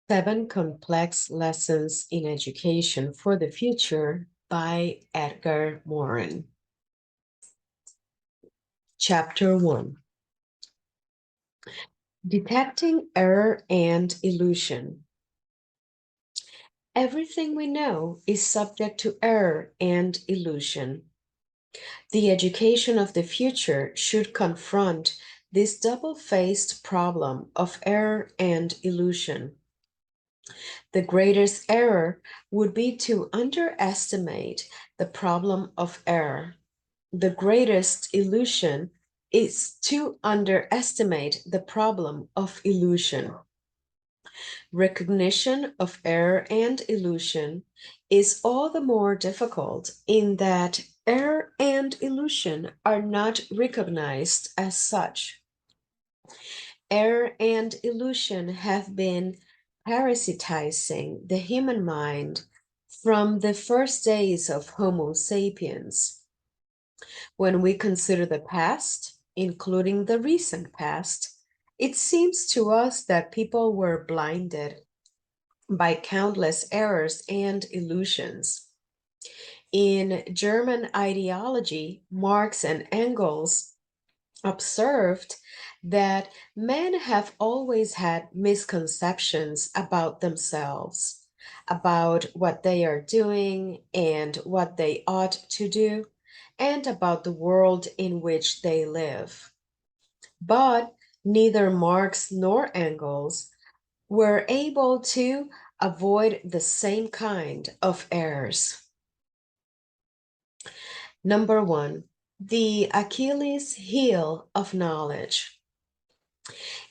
7 Complex Lessons in Education for the Future by Edgar Morin. Chapter 1. Detecting Error and Illusion. Everything we know is subject to error and illusion. The education of the future should confront this double-faced problem of error and illusion. The greatest error would be to underestimate the problem of error. The greatest illusion is to underestimate the problem of illusion. Recognition of error and illusion is all the more difficult in that error and illusion are not recognized as such. Error and illusion have been parasitizing the human mind from the first days of Homo sapiens. When we consider the past, including the recent past, it seems to us that people were blinded by countless errors and illusions. In German ideology, Marx and Engels observed that men have always had misconceptions about themselves, about what they are doing and what they ought to do, and about the world in which they live. But neither Marx nor Engels were able to avoid the same kind of errors. Number 1, the Achilles heel of knowledge.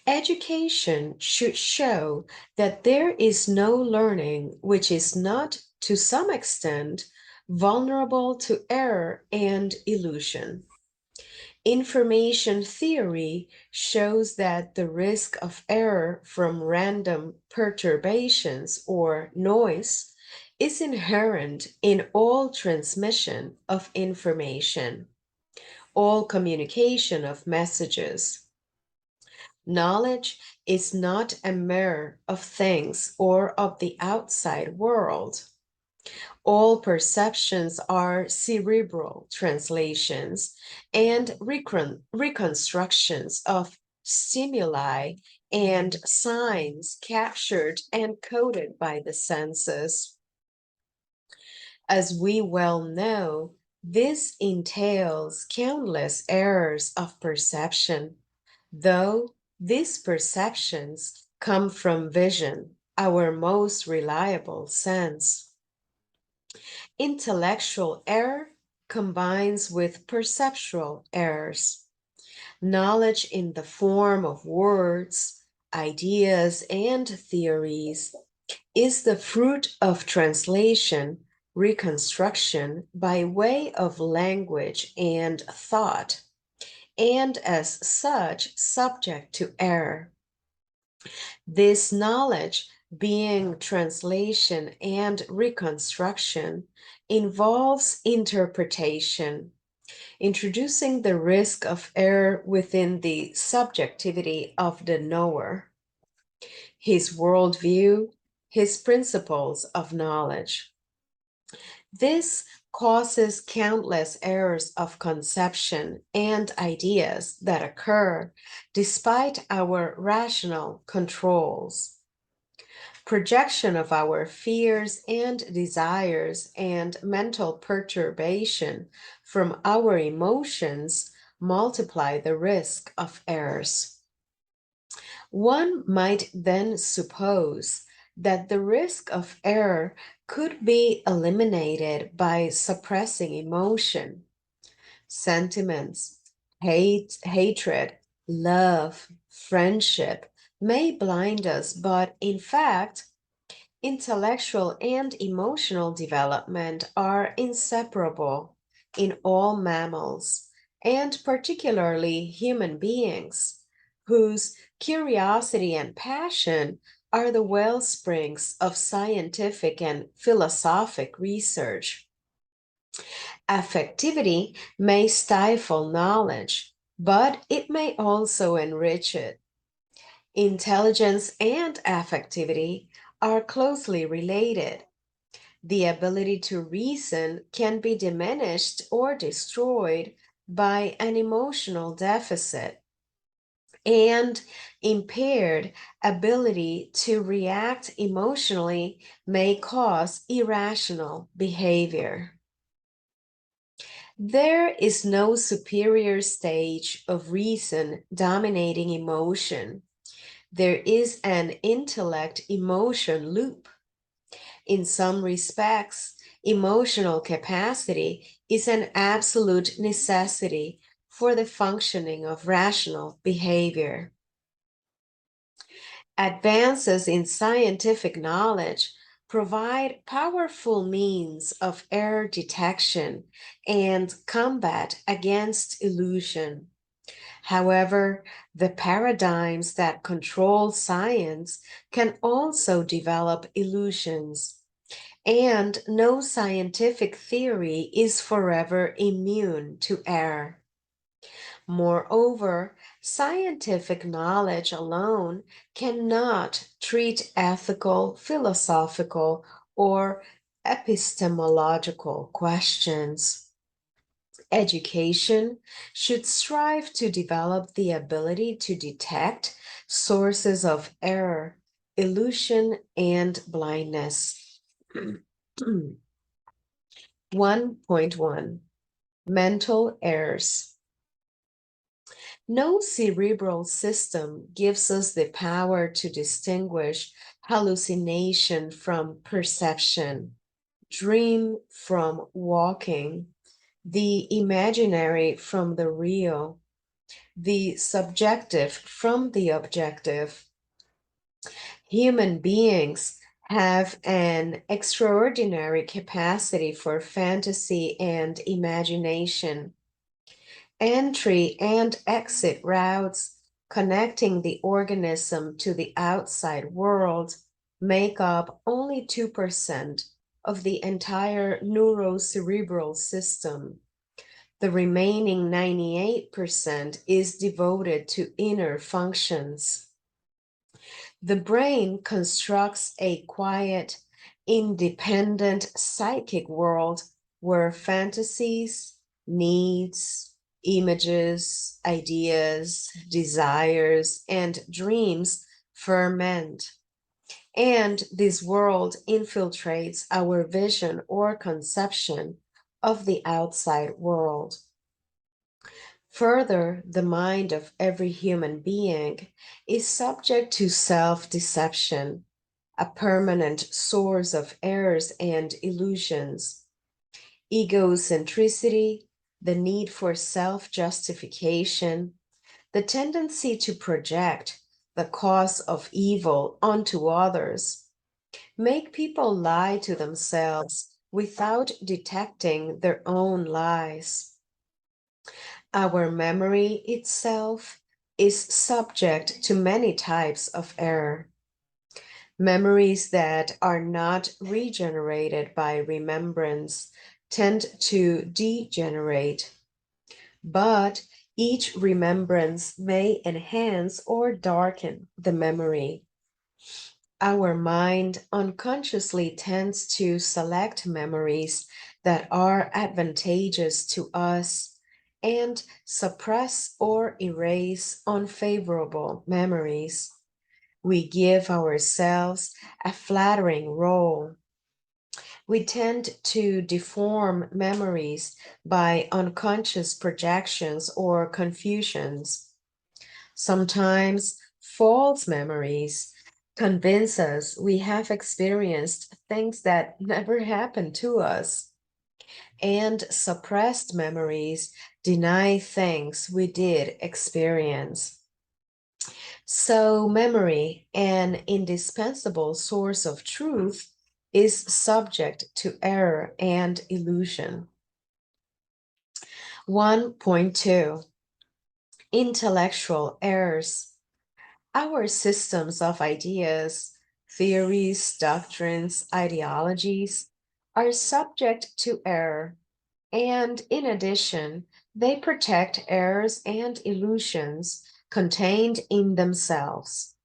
Education should show that there is no learning which is not, to some extent, vulnerable to error and illusion. Information theory shows that the risk of error from random perturbations or noise is inherent in all transmission of information, all communication of messages. Knowledge is not a mirror of things or of the outside world. All perceptions are cerebral translations and reconstructions of stimuli and signs captured and coded by the senses. As we well know, this entails countless errors of perception, though these perceptions come from vision, our most reliable sense. Intellectual error combines with perceptual errors. Knowledge in the form of words, ideas, and theories is the fruit of translation, reconstruction by way of language and thought, and as such subject to error. This knowledge, being translation and reconstruction, involves interpretation, introducing the risk of error within the subjectivity of the knower, his worldview, his principles of knowledge. This causes countless errors of conception and ideas that occur despite our rational controls. Projection of our fears and desires and mental perturbation from our emotions multiply the risk of errors. One might then suppose that the risk of error could be eliminated by suppressing emotion, sentiments, hatred, love, friendship may blind us, but in fact, intellectual and emotional development are inseparable in all mammals, and particularly human beings, whose curiosity and passion are the well springs of scientific and philosophic research. Affectivity may stifle knowledge, but it may also enrich it. Intelligence and affectivity are closely related. The ability to reason can be diminished or destroyed by an emotional deficit, and impaired ability to react emotionally may cause irrational behavior. There is no superior stage of reason dominating emotion. There is an intellect emotion loop. In some respects, emotional capacity is an absolute necessity for the functioning of rational behavior. Advances in scientific knowledge provide powerful means of error detection and combat against illusion. However, the paradigms that control science can also develop illusions, and no scientific theory is forever immune to error. Moreover, scientific knowledge alone cannot treat ethical, philosophical, or epistemological questions. Education should strive to develop the ability to detect sources of error, illusion, and blindness. 1.1 Mental Errors. No cerebral system gives us the power to distinguish hallucination from perception, dream from walking, the imaginary from the real, the subjective from the objective. Human beings have an extraordinary capacity for fantasy and imagination. Entry and exit routes connecting the organism to the outside world make up only 2% of the entire neurocerebral system. The remaining 98% is devoted to inner functions. The brain constructs a quiet, independent psychic world where fantasies, needs, images, ideas, desires, and dreams ferment. And this world infiltrates our vision or conception of the outside world. Further, the mind of every human being is subject to self-deception, a permanent source of errors and illusions. Egocentricity, the need for self-justification, the tendency to project the cause of evil onto others, make people lie to themselves without detecting their own lies. Our memory itself is subject to many types of error. Memories that are not regenerated by remembrance tend to degenerate, but each remembrance may enhance or darken the memory. Our mind unconsciously tends to select memories that are advantageous to us and suppress or erase unfavorable memories. We give ourselves a flattering role. We tend to deform memories by unconscious projections or confusions. Sometimes false memories convince us we have experienced things that never happened to us, and suppressed memories deny things we did experience. So, memory, an indispensable source of truth, is subject to error and illusion. 1.2 Intellectual errors. Our systems of ideas, theories, doctrines, ideologies are subject to error, and in addition, they protect errors and illusions contained in themselves.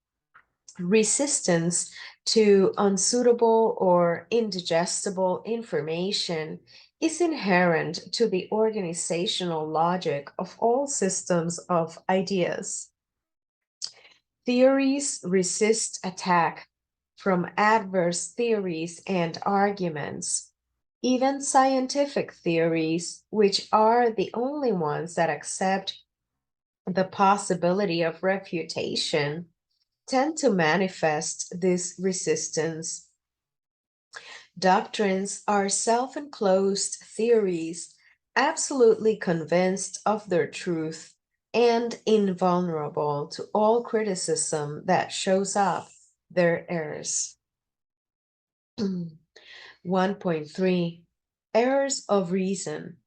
Resistance to unsuitable or indigestible information is inherent to the organizational logic of all systems of ideas. Theories resist attack from adverse theories and arguments. Even scientific theories, which are the only ones that accept the possibility of refutation, tend to manifest this resistance. Doctrines are self-enclosed theories, absolutely convinced of their truth and invulnerable to all criticism that shows up their errors. 1.3 Errors of reason.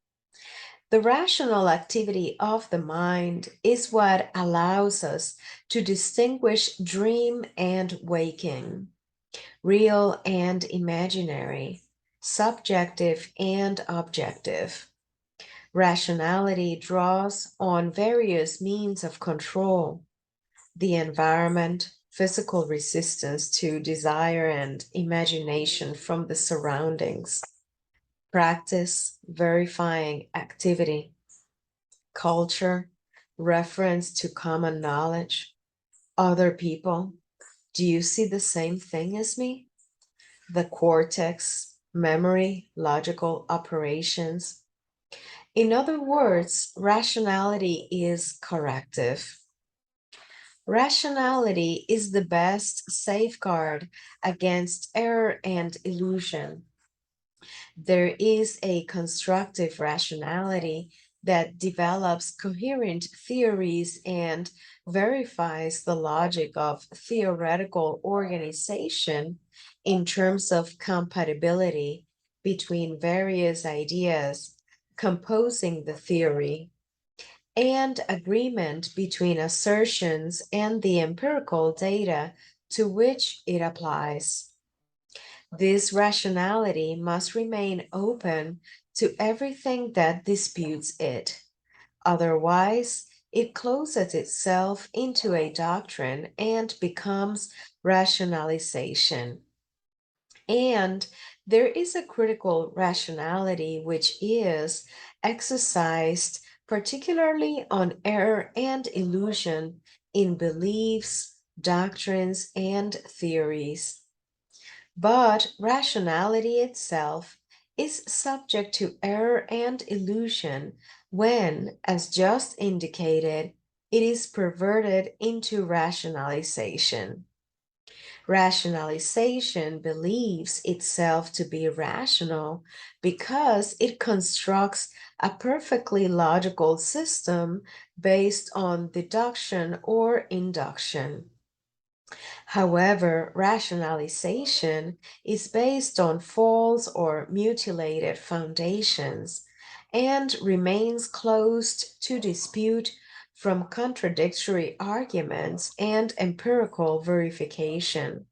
The rational activity of the mind is what allows us to distinguish dream and waking, real and imaginary, subjective and objective. Rationality draws on various means of control: the environment, physical resistance to desire and imagination from the surroundings, practice, verifying activity, culture, reference to common knowledge, other people. Do you see the same thing as me? The cortex, memory, logical operations. In other words, rationality is corrective. Rationality is the best safeguard against error and illusion. There is a constructive rationality that develops coherent theories and verifies the logic of theoretical organization in terms of compatibility between various ideas composing the theory and agreement between assertions and the empirical data to which it applies. This rationality must remain open to everything that disputes it. Otherwise, it closes itself into a doctrine and becomes rationalization. And there is a critical rationality which is exercised particularly on error and illusion in beliefs, doctrines, and theories. But rationality itself is subject to error and illusion when, as just indicated, it is perverted into rationalization. Rationalization believes itself to be rational because it constructs a perfectly logical system based on deduction or induction. However, rationalization is based on false or mutilated foundations and remains closed to dispute from contradictory arguments and empirical verification.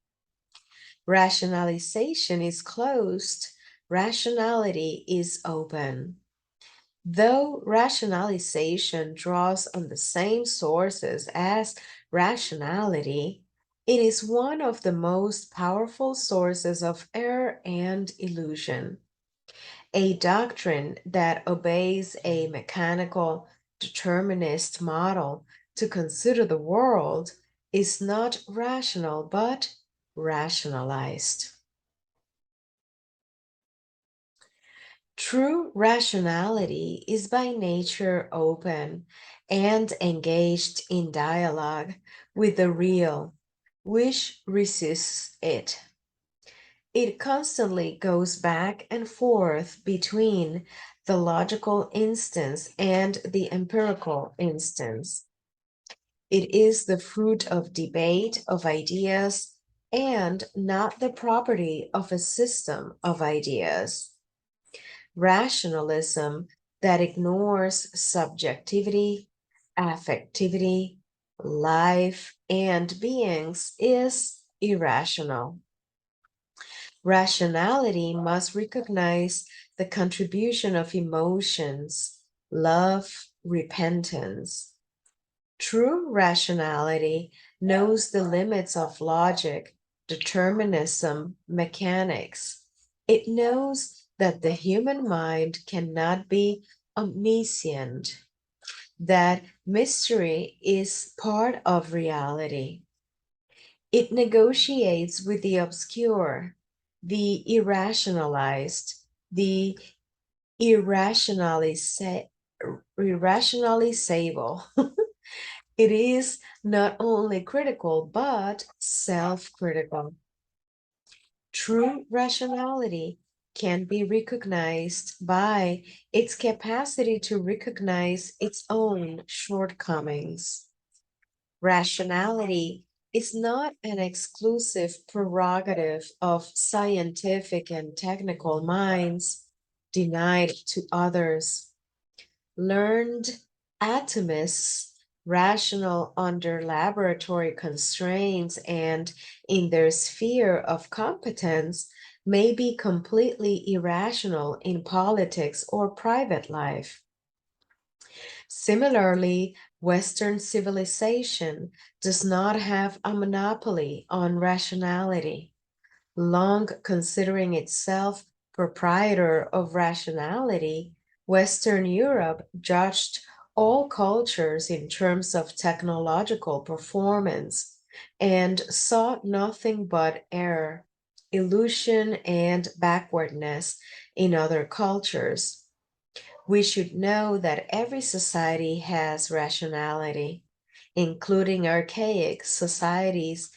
Rationalization is closed, rationality is open. Though rationalization draws on the same sources as rationality, it is one of the most powerful sources of error and illusion. A doctrine that obeys a mechanical, determinist model to consider the world is not rational but rationalized. True rationality is by nature open and engaged in dialogue with the real, which resists it. It constantly goes back and forth between the logical instance and the empirical instance. It is the fruit of debate of ideas and not the property of a system of ideas. Rationalism that ignores subjectivity, affectivity, life, and beings is irrational. Rationality must recognize the contribution of emotions, love, repentance. True rationality knows the limits of logic, determinism, mechanics. It knows that the human mind cannot be omniscient, that mystery is part of reality. It negotiates with the obscure, the irrationalized, the irrationaliza- irrationalizable. It is not only critical, but self critical. True rationality can be recognized by its capacity to recognize its own shortcomings. Rationality is not an exclusive prerogative of scientific and technical minds denied to others. Learned atomists, rational under laboratory constraints and in their sphere of competence, may be completely irrational in politics or private life. Similarly, Western civilization does not have a monopoly on rationality. Long considering itself proprietor of rationality, Western Europe judged all cultures in terms of technological performance and sought nothing but error, illusion, and backwardness in other cultures. We should know that every society has rationality, including archaic societies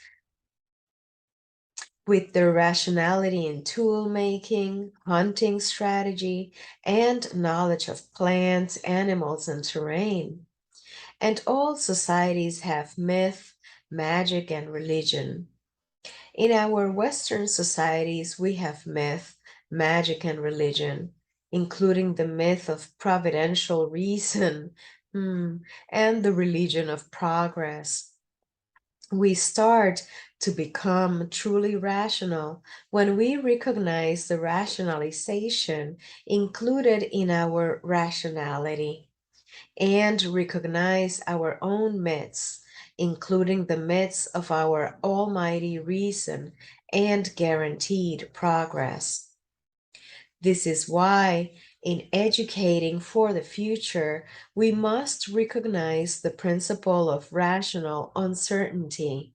with their rationality in tool making, hunting strategy, and knowledge of plants, animals, and terrain. And all societies have myth, magic, and religion. In our Western societies, we have myth, magic, and religion, including the myth of providential reason, and the religion of progress. We start to become truly rational when we recognize the rationalization included in our rationality and recognize our own myths, including the myths of our almighty reason and guaranteed progress. This is why, in educating for the future, we must recognize the principle of rational uncertainty.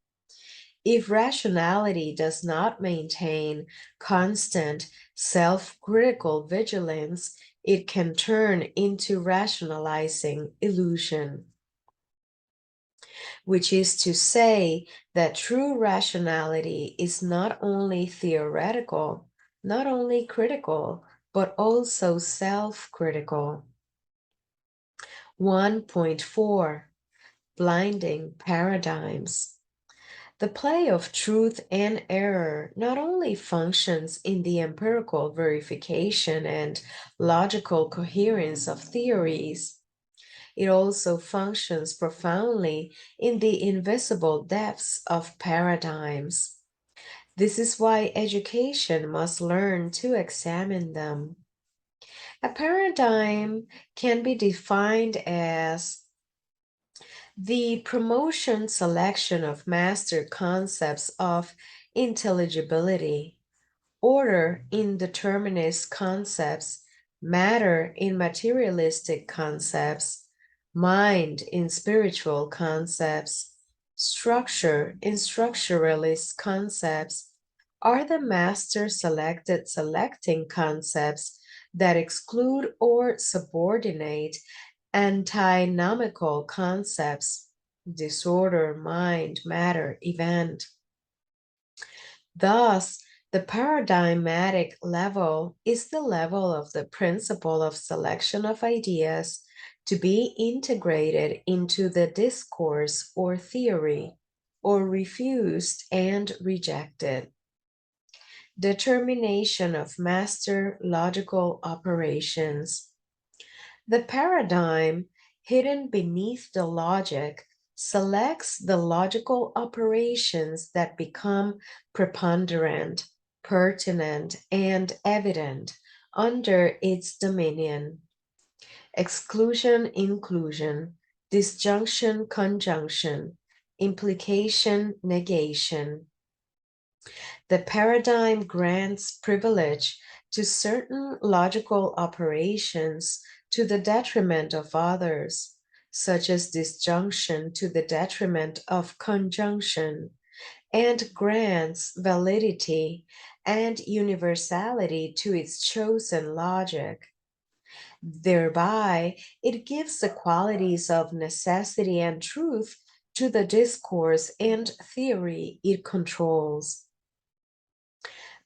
If rationality does not maintain constant self critical vigilance, it can turn into rationalizing illusion, which is to say that true rationality is not only theoretical, not only critical, but also self critical. 1.4 Blinding Paradigms. The play of truth and error not only functions in the empirical verification and logical coherence of theories, it also functions profoundly in the invisible depths of paradigms. This is why education must learn to examine them. A paradigm can be defined as the promotion selection of master concepts of intelligibility, order in determinist concepts, matter in materialistic concepts, mind in spiritual concepts, structure in structuralist concepts, are the master selected selecting concepts that exclude or subordinate antinomical concepts, disorder, mind, matter, event. Thus, the paradigmatic level is the level of the principle of selection of ideas to be integrated into the discourse or theory, or refused and rejected. Determination of master logical operations. The paradigm, hidden beneath the logic, selects the logical operations that become preponderant, pertinent, and evident under its dominion. Exclusion, inclusion, disjunction, conjunction, implication, negation. The paradigm grants privilege to certain logical operations to the detriment of others, such as disjunction to the detriment of conjunction, and grants validity and universality to its chosen logic. Thereby, it gives the qualities of necessity and truth to the discourse and theory it controls.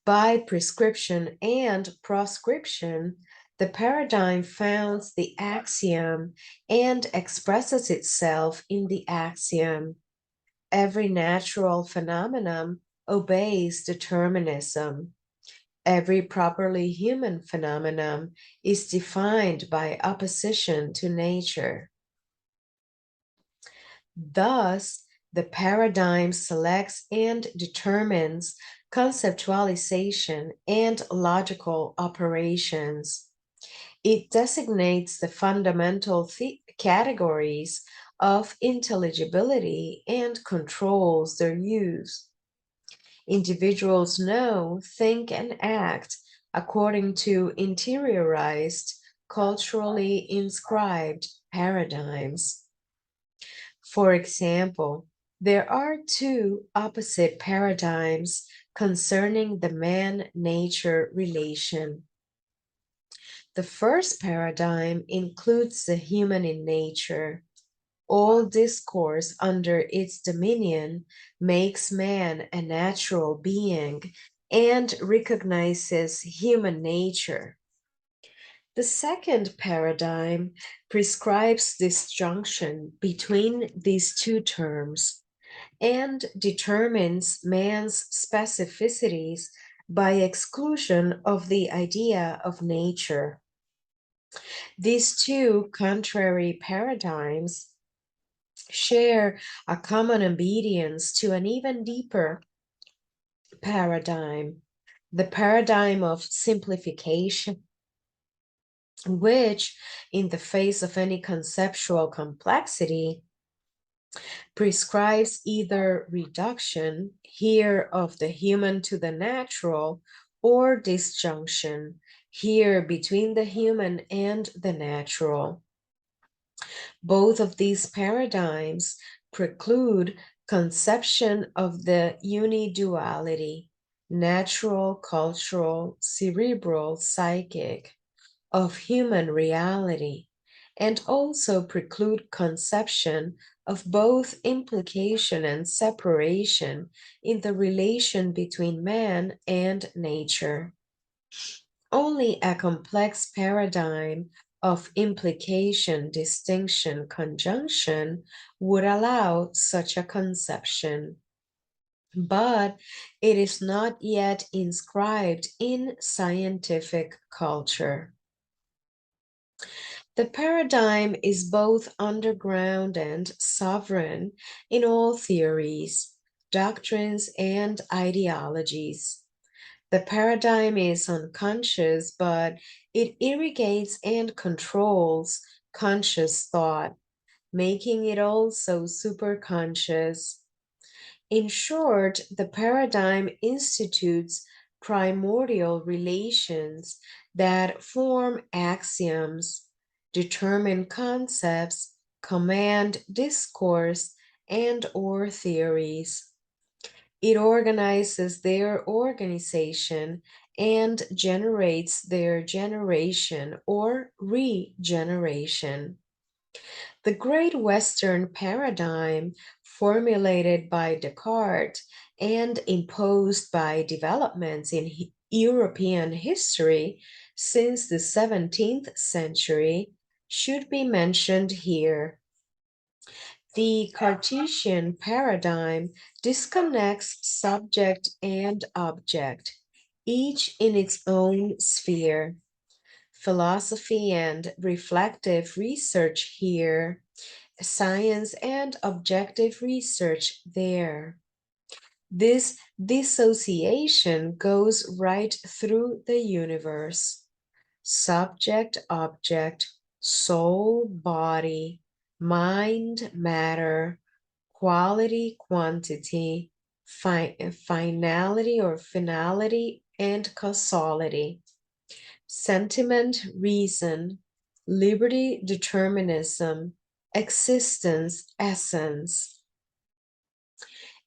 By prescription and proscription, the paradigm founds the axiom and expresses itself in the axiom. Every natural phenomenon obeys determinism. Every properly human phenomenon is defined by opposition to nature. Thus, the paradigm selects and determines conceptualization and logical operations. It designates the fundamental categories of intelligibility and controls their use. Individuals know, think, and act according to interiorized, culturally inscribed paradigms. For example, there are two opposite paradigms concerning the man nature relation. The first paradigm includes the human in nature. All discourse under its dominion makes man a natural being and recognizes human nature. The second paradigm prescribes disjunction between these two terms and determines man's specificities by exclusion of the idea of nature. These two contrary paradigms share a common obedience to an even deeper paradigm, the paradigm of simplification, which, in the face of any conceptual complexity, prescribes either reduction, here of the human to the natural, or disjunction, here between the human and the natural. Both of these paradigms preclude conception of the uniduality, natural, cultural, cerebral, psychic, of human reality, and also preclude conception of both implication and separation in the relation between man and nature. Only a complex paradigm of implication, distinction, conjunction would allow such a conception. But it is not yet inscribed in scientific culture. The paradigm is both underground and sovereign in all theories, doctrines, and ideologies. The paradigm is unconscious, but it irrigates and controls conscious thought, making it also superconscious. In short, the paradigm institutes primordial relations that form axioms, determine concepts, command discourse, and or theories. It organizes their organization and generates their generation or regeneration. The Great Western Paradigm, formulated by Descartes and imposed by developments in European history since the 17th century, should be mentioned here. The Cartesian paradigm disconnects subject and object, each in its own sphere. Philosophy and reflective research here, science and objective research there. This dissociation goes right through the universe. Subject, object, soul, body, mind, matter, quality, quantity, finality or finality and causality, sentiment, reason, liberty, determinism, existence, essence.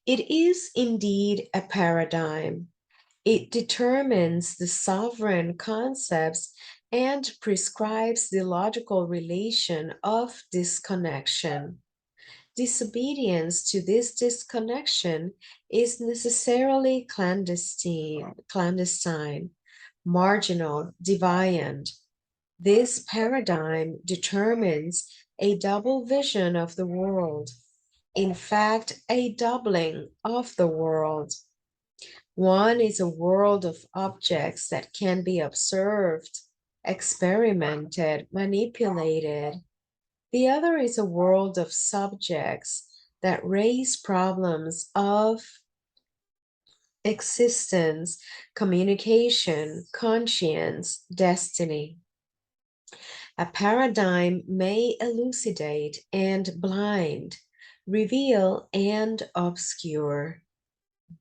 It is indeed a paradigm. It determines the sovereign concepts and prescribes the logical relation of disconnection. Disobedience to this disconnection is necessarily clandestine, marginal, deviant. This paradigm determines a double vision of the world, in fact, a doubling of the world. One is a world of objects that can be observed, experimented, manipulated. The other is a world of subjects that raise problems of existence, communication, conscience, destiny. A paradigm may elucidate and blind, reveal and obscure.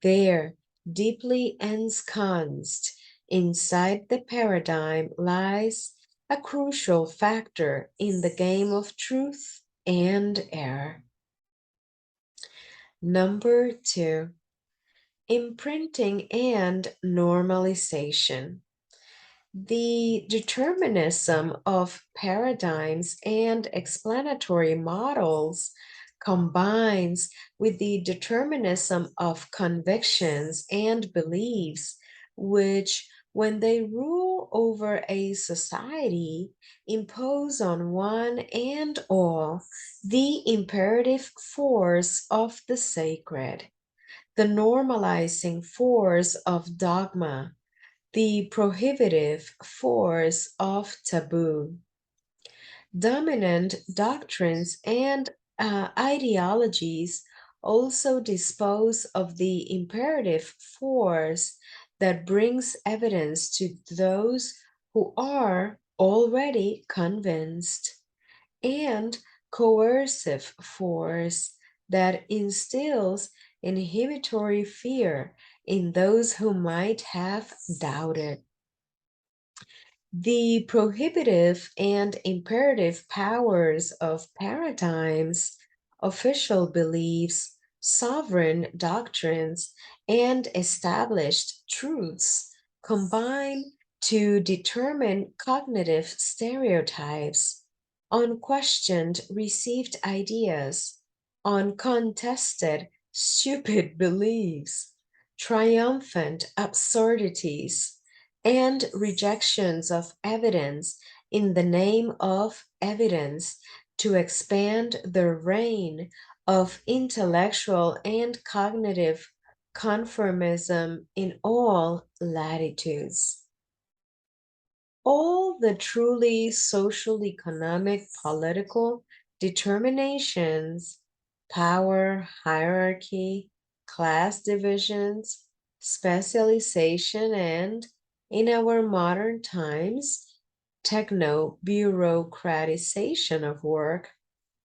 There, deeply ensconced inside the paradigm lies a crucial factor in the game of truth and error. Number two, imprinting and normalization. The determinism of paradigms and explanatory models combines with the determinism of convictions and beliefs, which, when they rule over a society, impose on one and all the imperative force of the sacred, the normalizing force of dogma, the prohibitive force of taboo. Dominant doctrines and ideologies also dispose of the imperative force that brings evidence to those who are already convinced, and coercive force that instills inhibitory fear in those who might have doubted. The prohibitive and imperative powers of paradigms, official beliefs, sovereign doctrines, and established truths combine to determine cognitive stereotypes, unquestioned received ideas, uncontested stupid beliefs, triumphant absurdities, and rejections of evidence in the name of evidence to expand the reign of intellectual and cognitive conformism in all latitudes. All the truly social, economic, political determinations, power, hierarchy, class divisions, specialization, and, in our modern times, techno bureaucratization of work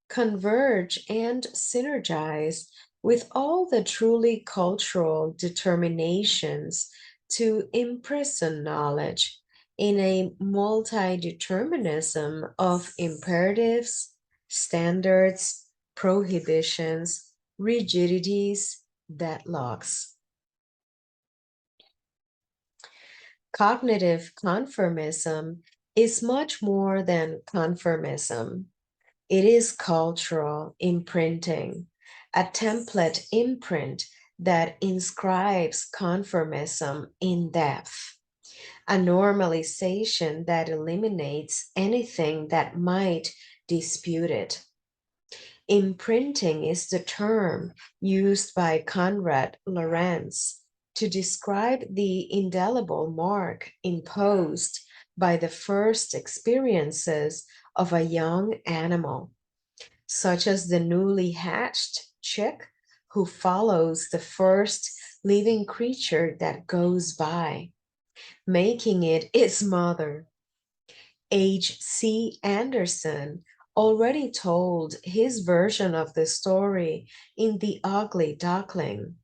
converge and synergize with all the truly cultural determinations to imprison knowledge in a multi determinism of imperatives, standards, prohibitions, rigidities, deadlocks. Cognitive conformism is much more than conformism. It is cultural imprinting, a template imprint that inscribes conformism in depth, a normalization that eliminates anything that might dispute it. Imprinting is the term used by Konrad Lorenz to describe the indelible mark imposed by the first experiences of a young animal, such as the newly hatched chick who follows the first living creature that goes by, making it its mother. H.C. Anderson already told his version of the story in The Ugly Duckling.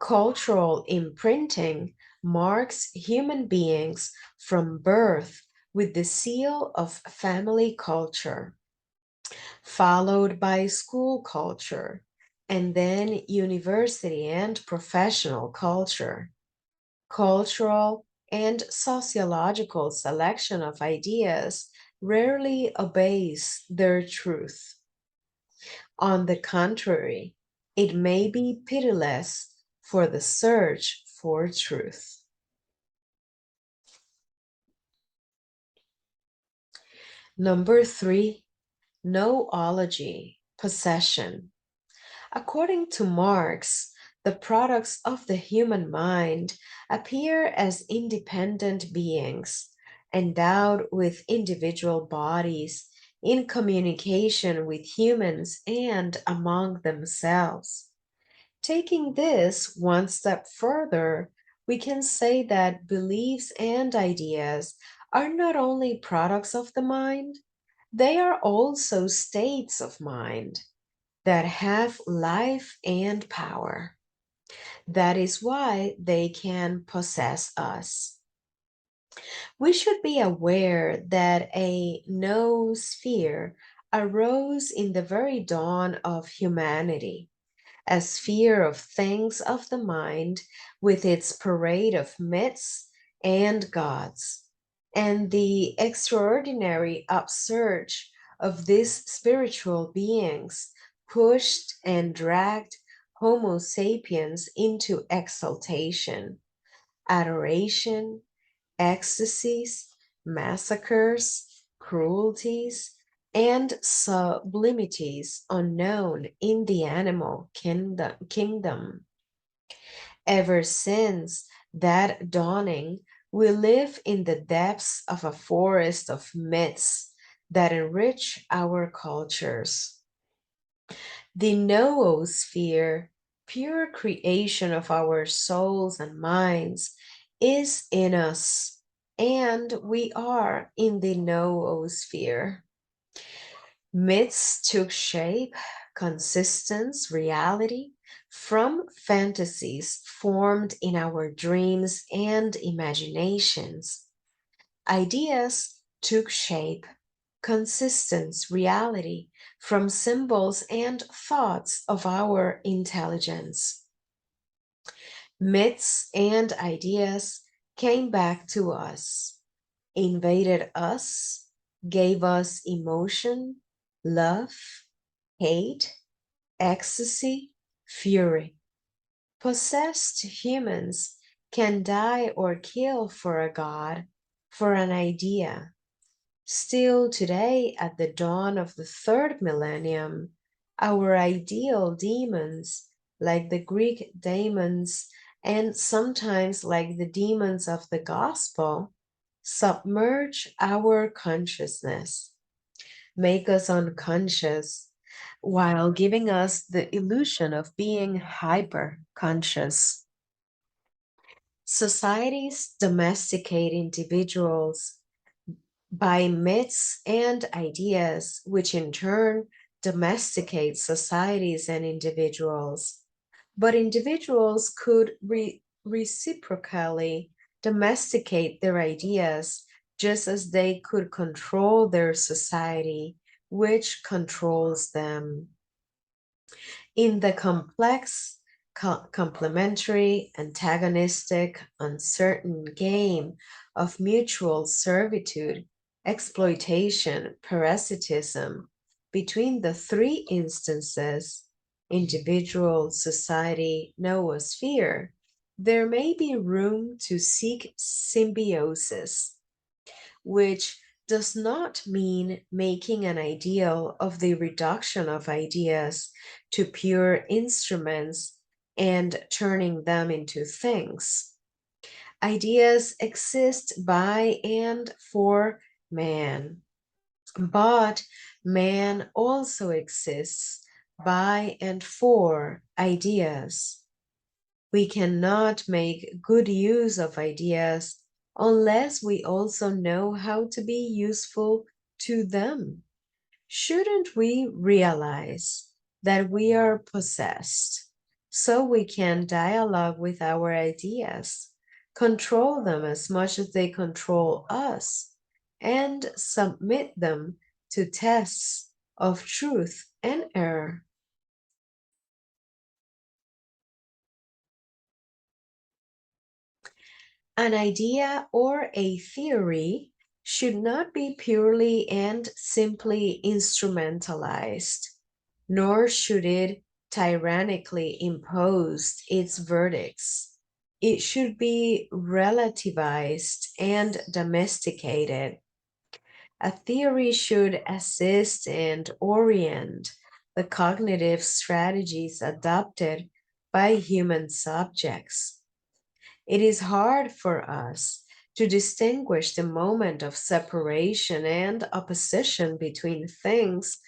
Cultural imprinting marks human beings from birth with the seal of family culture, followed by school culture, and then university and professional culture. Cultural and sociological selection of ideas rarely obeys their truth. On the contrary, it may be pitiless for the search for truth. Number three, noology, possession. According to Marx, the products of the human mind appear as independent beings, endowed with individual bodies, in communication with humans and among themselves. Taking this one step further, we can say that beliefs and ideas are not only products of the mind, they are also states of mind that have life and power. That is why they can possess us. We should be aware that a noosphere arose in the very dawn of humanity, a sphere of things of the mind with its parade of myths and gods, and the extraordinary upsurge of these spiritual beings pushed and dragged Homo sapiens into exaltation, adoration, ecstasies, massacres, cruelties, and sublimities unknown in the animal kingdom. Ever since that dawning, we live in the depths of a forest of myths that enrich our cultures. The noosphere, pure creation of our souls and minds, is in us, and we are in the noosphere. Myths took shape, consistence, reality from fantasies formed in our dreams and imaginations. Ideas took shape, consistence, reality from symbols and thoughts of our intelligence. Myths and ideas came back to us, invaded us, gave us emotion, love, hate, ecstasy, fury. Possessed humans can die or kill for a god, for an idea. Still today, at the dawn of the third millennium, our ideal demons, like the Greek demons and sometimes like the demons of the gospel, submerge our consciousness, make us unconscious, while giving us the illusion of being hyper conscious. Societies domesticate individuals by myths and ideas, which in turn domesticate societies and individuals. But individuals could reciprocally domesticate their ideas just as they could control their society, which controls them. In the complex, complementary, antagonistic, uncertain game of mutual servitude, exploitation, parasitism, between the three instances, individual, society, noosphere, there may be room to seek symbiosis, which does not mean making an ideal of the reduction of ideas to pure instruments and turning them into things. Ideas exist by and for man, but man also exists by and for ideas. We cannot make good use of ideas unless we also know how to be useful to them. Shouldn't we realize that we are possessed, so we can dialogue with our ideas, control them as much as they control us, and submit them to tests of truth and error. An idea or a theory should not be purely and simply instrumentalized, nor should it tyrannically impose its verdicts. It should be relativized and domesticated. A theory should assist and orient the cognitive strategies adopted by human subjects. It is hard for us to distinguish the moment of separation and opposition between things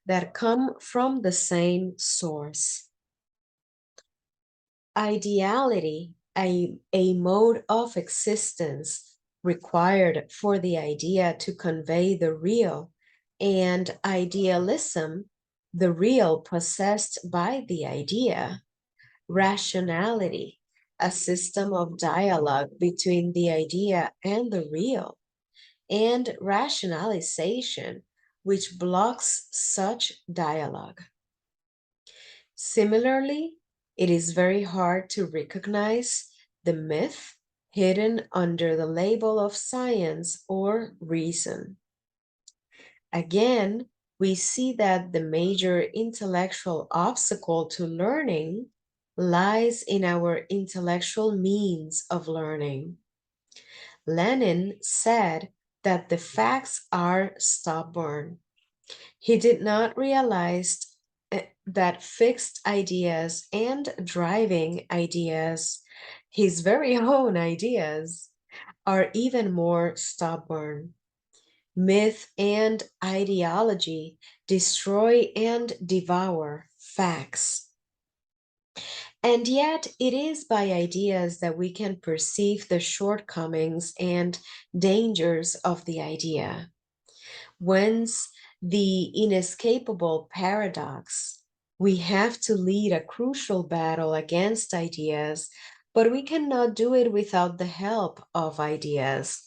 that come from the same source. Ideality, a mode of existence required for the idea to convey the real, and idealism, the real possessed by the idea. Rationality, a system of dialogue between the idea and the real, and rationalization, which blocks such dialogue. Similarly, it is very hard to recognize the myth hidden under the label of science or reason. Again, we see that the major intellectual obstacle to learning lies in our intellectual means of learning. Lenin said that the facts are stubborn. He did not realize that fixed ideas and driving ideas, his very own ideas, are even more stubborn. Myth and ideology destroy and devour facts. And yet, it is by ideas that we can perceive the shortcomings and dangers of the idea. Whence the inescapable paradox. We have to lead a crucial battle against ideas, but we cannot do it without the help of ideas.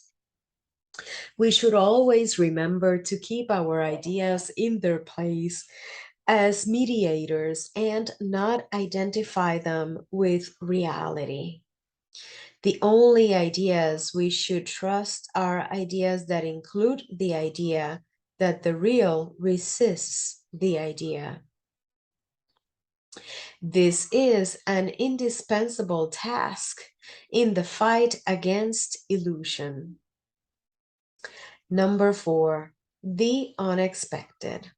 We should always remember to keep our ideas in their place as mediators and not identify them with reality. The only ideas we should trust are ideas that include the idea that the real resists the idea. This is an indispensable task in the fight against illusion. Number 4, the unexpected.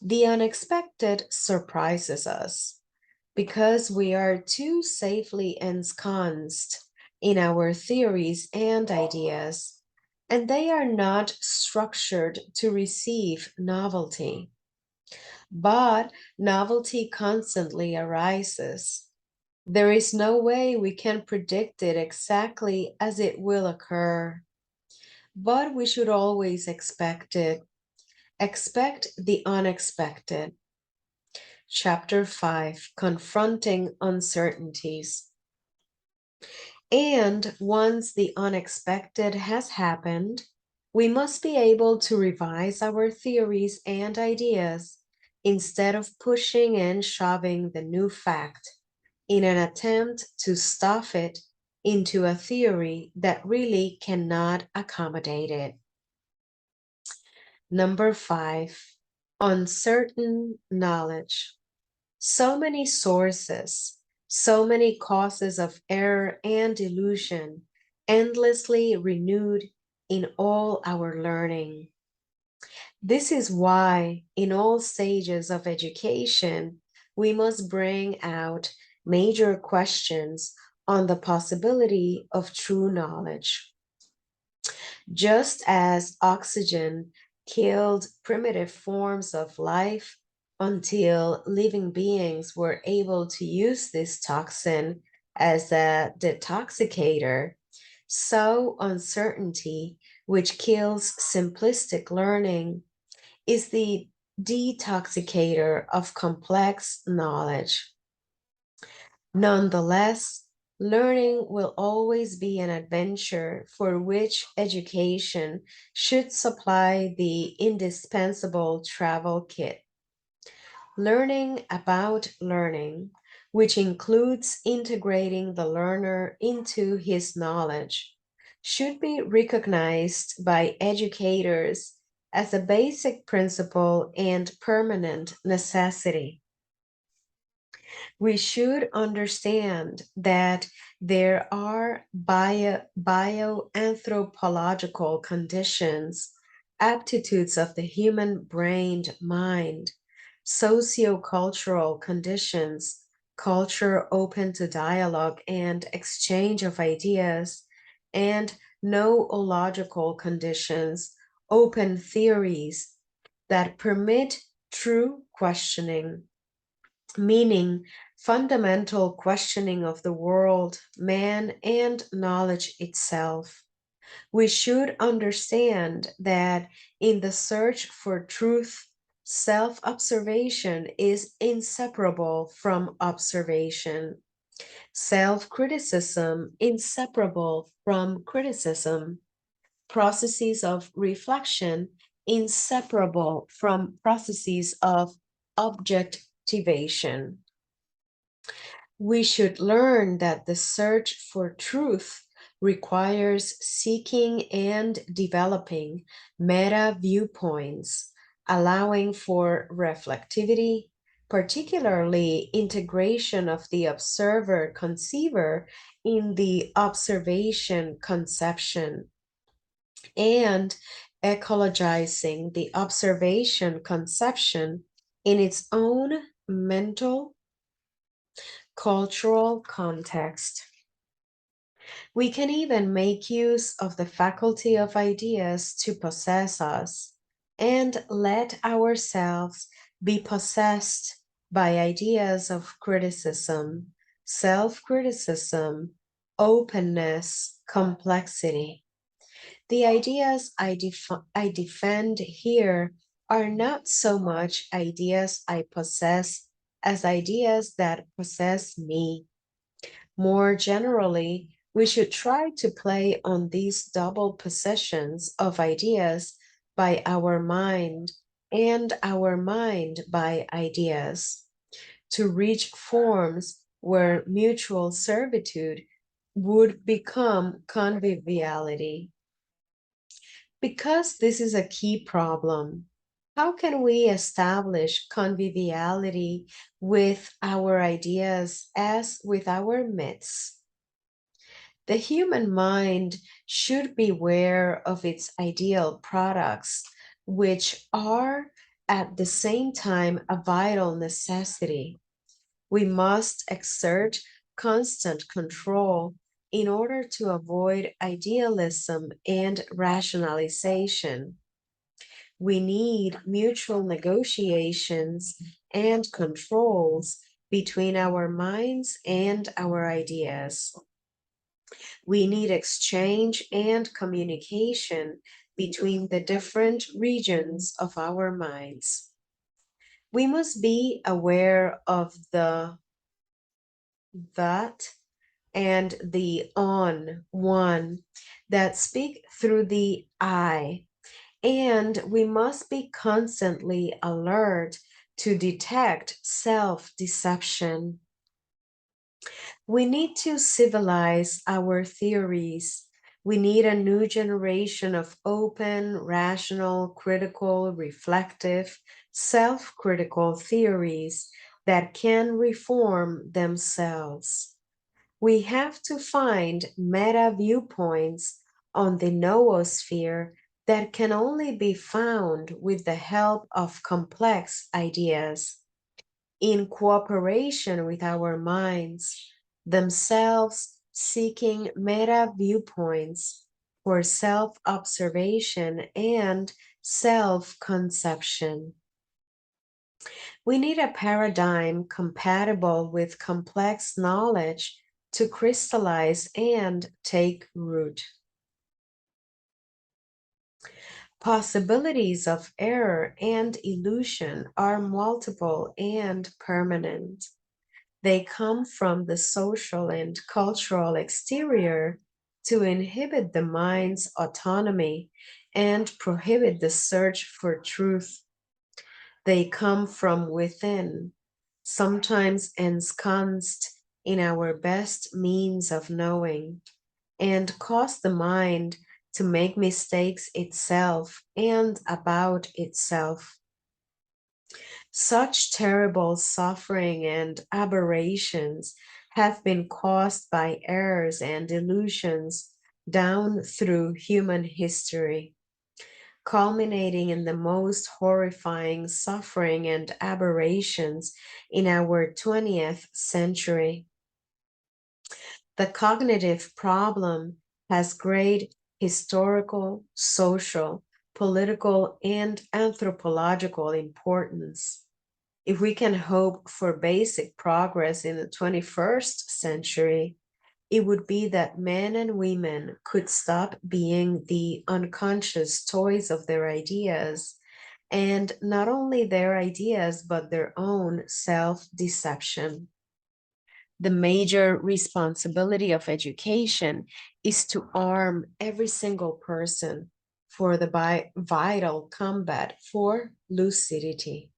The unexpected surprises us because we are too safely ensconced in our theories and ideas, and they are not structured to receive novelty. But novelty constantly arises. There is no way we can predict it exactly as it will occur, but we should always expect it. Expect the unexpected. Chapter 5, Confronting Uncertainties. And once the unexpected has happened, we must be able to revise our theories and ideas instead of pushing and shoving the new fact in an attempt to stuff it into a theory that really cannot accommodate it. Number 5, uncertain knowledge. So many sources, so many causes of error and illusion, endlessly renewed in all our learning. This is why, in all stages of education, we must bring out major questions on the possibility of true knowledge. Just as oxygen killed primitive forms of life until living beings were able to use this toxin as a detoxicator, so uncertainty, which kills simplistic learning, is the detoxicator of complex knowledge. Nonetheless, learning will always be an adventure for which education should supply the indispensable travel kit. Learning about learning, which includes integrating the learner into his knowledge, should be recognized by educators as a basic principle and permanent necessity. We should understand that there are bioanthropological conditions, aptitudes of the human brained mind, sociocultural conditions, culture open to dialogue and exchange of ideas, and noological conditions, open theories that permit true questioning, meaning fundamental questioning of the world, man, and knowledge itself. We should understand that in the search for truth, self observation is inseparable from observation, self criticism inseparable from criticism, processes of reflection inseparable from processes of objectivation. We should learn that the search for truth requires seeking and developing meta viewpoints, allowing for reflectivity, particularly integration of the observer conceiver in the observation conception, and ecologizing the observation conception in its own mental cultural context. We can even make use of the faculty of ideas to possess us and let ourselves be possessed by ideas of criticism, self criticism, openness, complexity. The ideas I defend here are not so much ideas I possess as ideas that possess me. More generally, we should try to play on these double possessions of ideas by our mind and our mind by ideas to reach forms where mutual servitude would become conviviality. Because this is a key problem, how can we establish conviviality with our ideas as with our myths? The human mind should beware of its ideal products, which are at the same time a vital necessity. We must exert constant control in order to avoid idealism and rationalization. We need mutual negotiations and controls between our minds and our ideas. We need exchange and communication between the different regions of our minds. We must be aware of the that and the on one that speak through the I, and we must be constantly alert to detect self deception. We need to civilize our theories. We need a new generation of open, rational, critical, reflective, self critical theories that can reform themselves. We have to find meta viewpoints on the noosphere that can only be found with the help of complex ideas in cooperation with our minds, themselves seeking meta viewpoints for self observation and self conception. We need a paradigm compatible with complex knowledge to crystallize and take root. Possibilities of error and illusion are multiple and permanent. They come from the social and cultural exterior to inhibit the mind's autonomy and prohibit the search for truth. They come from within, sometimes ensconced in our best means of knowing, and cause the mind to make mistakes itself and about itself. Such terrible suffering and aberrations have been caused by errors and illusions down through human history, culminating in the most horrifying suffering and aberrations in our 20th century. The cognitive problem has great historical, social, political, and anthropological importance. If we can hope for basic progress in the 21st century, it would be that men and women could stop being the unconscious toys of their ideas, and not only their ideas, but their own self deception. The major responsibility of education is to arm every single person for the vital combat for lucidity.